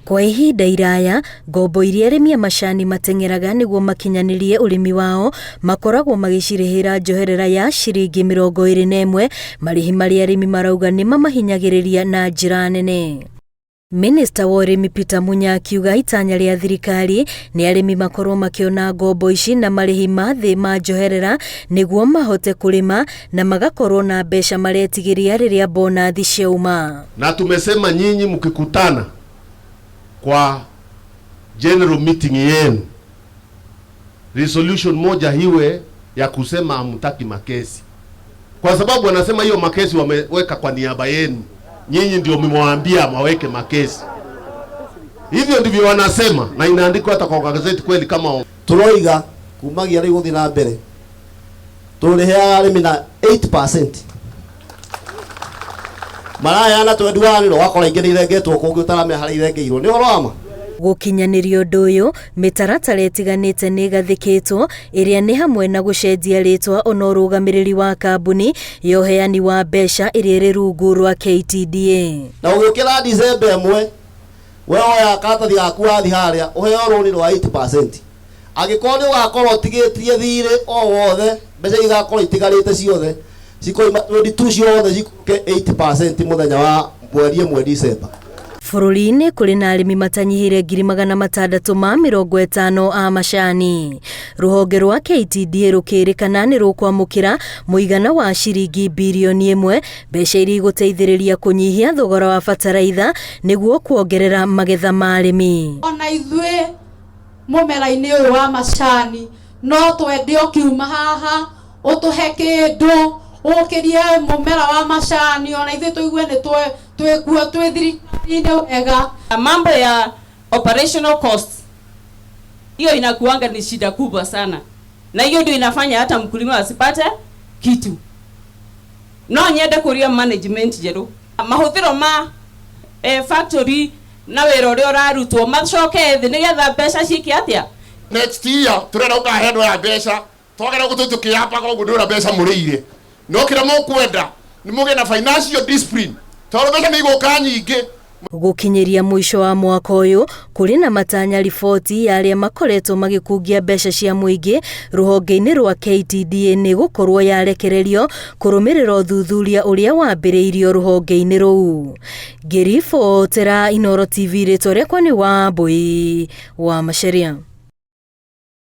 Kwa ihinda iraya, ngombo iria arĩmi a macani mateng'eraga nĩguo makinyanirie ũrĩmi wao makoragwo magĩcirĩhĩra njoherera ya ciringi 21, marĩhi marĩa arĩmi marauga nĩ mamahinyagĩrĩria na njĩra nene. Minista wa ũrĩmi Peter Munya akiuga itanya rĩa thirikari nĩ arĩmi makorwo makĩona ngombo ici na marĩhi ma thĩ ma njoherera nĩguo mahote kũrĩma na magakorwo na mbeca maretigĩria rĩrĩa bonathi ciauma. Na tumesema nyinyi mkikutana kwa general meeting yenu, resolution moja hiwe ya kusema hamtaki makesi, kwa sababu wanasema hiyo makesi wameweka kwa niaba yenu. Nyinyi ndio mmewaambia maweke makesi. Hivyo ndivyo wanasema na inaandikwa hata kwa gazeti kweli. Kama turoiga kumagia rĩu guthi na mbere tũrĩhe arĩmi na 8%, maraya na tweduanĩro wakora ingĩ nĩirengetwo kũngĩ ũtarame harĩa irengeirwo nĩ ũroma. Gũkinyanĩria ũndũ ũyũ, mĩtaratara ĩtiganĩte nĩ ĩgathĩkĩtwo ĩrĩa nĩ hamwe na gũcenjia rĩtwa ona ũrũgamĩrĩri wa kambuni ya ũheani wa mbeca ĩrĩa ĩrĩ rungu rwa KTDA. Na ũgĩũkĩra December 1 we oya karatathi gaku wathi harĩa ũheo rũni rwa 8%. Angĩkorwo nĩ ũgakorwo ũtigĩtie thirĩ o wothe, mbeca igakorwo itigarĩte ciothe cikoima 22 ciothe cikuke 8% mũthenya wa mweri December. Bũrũri-inĩ kũrĩ na arĩmi matanyihĩire 650 a macani. Rũhonge rwa KTDA rũkĩrĩkana nĩ rũkwamũkĩra mũigana wa ciringi birioni 1, mbeca iria igũteithĩrĩria kũnyihia thogora wa bataraitha nĩguo kuongerera magetha ma arĩmi. Ona ithuĩ mũmera-inĩ ũyũ wa macani no twende ũkiuma haha ũtũhe kĩndũ ũkĩrie mũmera wa macani, ona ithuĩ tũigue nĩ twĩkuo twĩ thirikari-inĩ wega. Mambo ya operational costs hiyo inakuanga ni shida kubwa sana, na hiyo ndio inafanya hata mkulima asipate kitu. No nyende kuria management jeru mahũthĩro ma factory na wĩra ũrĩa ũrarutwo macoke thĩ nĩgetha mbeca cikie atĩa. next year turenda ũkahendo ya mbeca twagera gũtũtũkĩapa koguo ndũra mbeca mũrĩire no kĩrĩa mũkwenda nĩ mũgĩe na financial discipline tondũ mbeca nĩ igũka nyingĩ. Gũkinyĩria mũico wa mwaka ũyũ kũrĩ na matanya riboti ya arĩa makoretwo magĩkungia mbeca cia mũingĩ rũhonge-inĩ rwa KTDA nĩ gũkorwo yarekererio kũrũmĩrĩra ũthuthuria ũrĩa wambĩrĩirio rũhonge-inĩ rũu. Ngĩribotera Inooro TV, rĩtwa rĩakwa nĩ Wambũi wa Macharia.